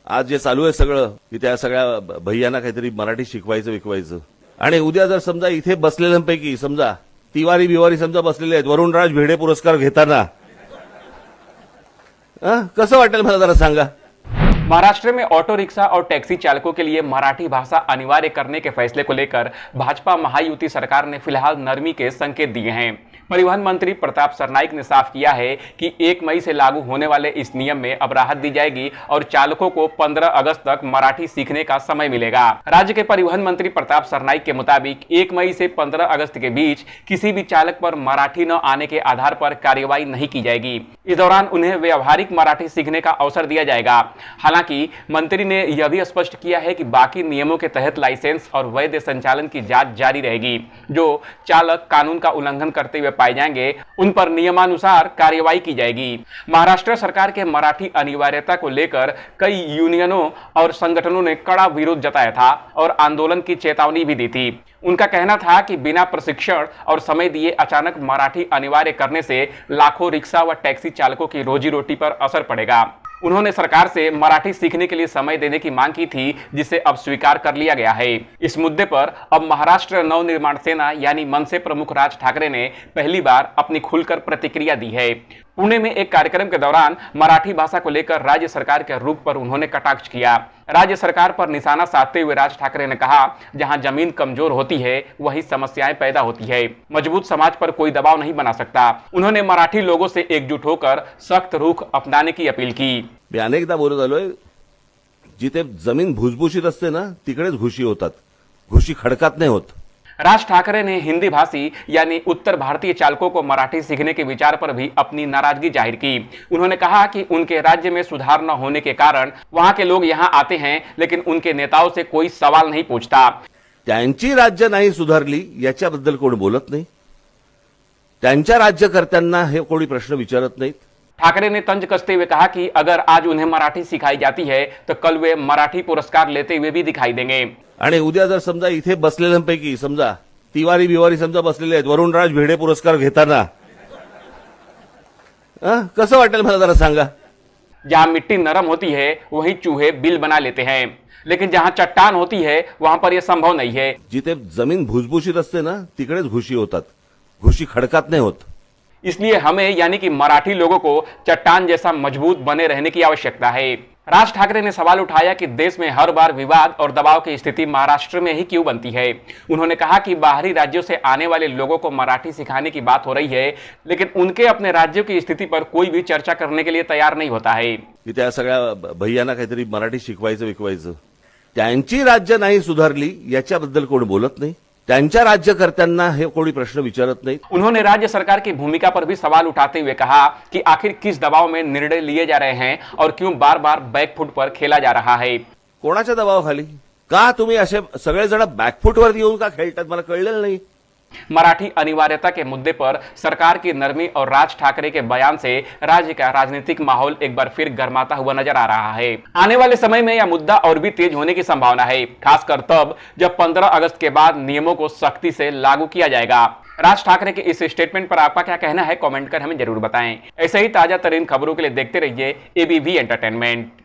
आज जे चालू आहे सगळं की त्या सगळ्या भैयांना काहीतरी मराठी शिकवायचं विकवायचं आणि उद्या जर समजा इथे बसलेल्यांपैकी समजा तिवारी बिवारी समजा बसलेले आहेत वरुणराज भिडे पुरस्कार घेताना कसं वाटेल मला जरा सांगा। महाराष्ट्र में ऑटो रिक्शा और टैक्सी चालकों के लिए मराठी भाषा अनिवार्य करने के फैसले को लेकर भाजपा महायुति सरकार ने फिलहाल नरमी के संकेत दिए हैं। परिवहन मंत्री प्रताप सरनाईक ने साफ किया है कि 1 मई से लागू होने वाले इस नियम में अब राहत दी जाएगी और चालकों को 15 अगस्त तक मराठी सीखने का समय मिलेगा। राज्य के परिवहन मंत्री प्रताप सरनाईक के मुताबिक 1 मई से 15 अगस्त के बीच किसी भी चालक पर मराठी न आने के आधार पर कार्रवाई नहीं की जाएगी। इस दौरान उन्हें व्यावहारिक मराठी सीखने का अवसर दिया जाएगा। हालांकि मंत्री ने यह भी स्पष्ट किया है कि बाकी नियमों के तहत लाइसेंस और वैध संचालन की जांच जारी रहेगी। जो चालक कानून का उल्लंघन करते हुए पाए जाएंगे उन पर नियमानुसार कार्रवाई की जाएगी। महाराष्ट्र सरकार के मराठी अनिवार्यता को लेकर कई यूनियनों और संगठनों ने कड़ा विरोध जताया था और आंदोलन की चेतावनी भी दी थी। उनका कहना था कि बिना प्रशिक्षण और समय दिए अचानक मराठी अनिवार्य करने से लाखों रिक्शा व टैक्सी चालकों की रोजी रोटी पर असर पड़ेगा। उन्होंने सरकार से मराठी सीखने के लिए समय देने की मांग की थी, जिसे अब स्वीकार कर लिया गया है। इस मुद्दे पर अब महाराष्ट्र नवनिर्माण सेना यानी मनसे प्रमुख राज ठाकरे ने पहली बार अपनी खुलकर प्रतिक्रिया दी है। पुणे में एक कार्यक्रम के दौरान मराठी भाषा को लेकर राज्य सरकार के रुख पर उन्होंने कटाक्ष किया। राज्य सरकार पर निशाना साधते हुए राज ठाकरे ने कहा, जहां जमीन कमजोर होती है वही समस्याएं पैदा होती है। मजबूत समाज पर कोई दबाव नहीं बना सकता। उन्होंने मराठी लोगों से एकजुट होकर सख्त रुख अपनाने की अपील की। मी अनेकदा बोलत आलोय, जिथे जमीन भुसभुशीत असते ना तिकडेच घुशी होतात, घुशी खडकात नाही होत। राज ठाकरे ने हिंदी भाषी यानी उत्तर भारतीय चालकों को मराठी सीखने के विचार पर भी अपनी नाराजगी जाहिर की। उन्होंने कहा कि उनके राज्य में सुधार न होने के कारण वहां के लोग यहां आते हैं, लेकिन उनके नेताओं से कोई सवाल नहीं पूछता। त्यांची राज्य नाही सुधारली याच्याबद्दल कोण बोलत नाही, त्यांच्या राज्यकर्त्यांना हे कोणी प्रश्न विचारत नाहीत। ठाकरे ने तंज कसते हुए कहा कि अगर आज उन्हें मराठी सिखाई जाती है तो कल वे मराठी पुरस्कार लेते हुए भी दिखाई देंगे। आणि उद्या जर समजा इथे बसलेल्यांपैकी समजा तिवारी बिवारी समजा बसलेले आहेत वरुणराज भिडे पुरस्कार घेताना कसं वाटेल मला जरा सांगा। जहां मिट्टी नरम होती है वहीं चूहे बिल बना लेते हैं, लेकिन जहां चट्टान होती है वहां पर यह संभव नहीं है। जिथे जमीन भुसभुशीत असते ना तिकडेच घुशी होतात, घुशी खडकात नाही होत। इसलिए हमें यानी कि मराठी लोगों को चट्टान जैसा मजबूत बने रहने की आवश्यकता है। राज ठाकरे ने सवाल उठाया कि देश में हर बार विवाद और दबाव की स्थिति महाराष्ट्र में ही क्यों बनती है। उन्होंने कहा कि बाहरी राज्यों से आने वाले लोगों को मराठी सिखाने की बात हो रही है, लेकिन उनके अपने राज्यों की स्थिति पर कोई भी चर्चा करने के लिए तैयार नहीं होता है। की त्या सगळ्या भैयांना काहीतरी मराठी शिकवायचं विकवायचं, त्यांची राज्य नाही सुधारली याच्याबद्दल कोण बोलत नाही, त्यांच्या राज्यकर्त्यांना हे कोणी प्रश्न विचारत नाहीत। उन्होंने राज्य सरकार की भूमिका पर भी सवाल उठाते हुए कहा कि आखिर किस दबाव में निर्णय लिए जा रहे हैं और क्यों बार बार बैकफुट पर खेला जा रहा है। कोणाच्या दबावाखाली का तुम्ही असे सगळेजण बॅकफुटवर येऊन का खेळतात, मला कळलेलं नाही। मराठी अनिवार्यता के मुद्दे पर सरकार की नरमी और राज ठाकरे के बयान से राज्य का राजनीतिक माहौल एक बार फिर गर्माता हुआ नजर आ रहा है। आने वाले समय में यह मुद्दा और भी तेज होने की संभावना है, खासकर तब जब 15 अगस्त के बाद नियमों को सख्ती से लागू किया जाएगा। राज ठाकरे के इस स्टेटमेंट पर आपका क्या कहना है, कमेंट कर हमें जरूर बताएं। ऐसे ही ताजा तरीन खबरों के लिए देखते रहिए एबीपी एंटरटेनमेंट।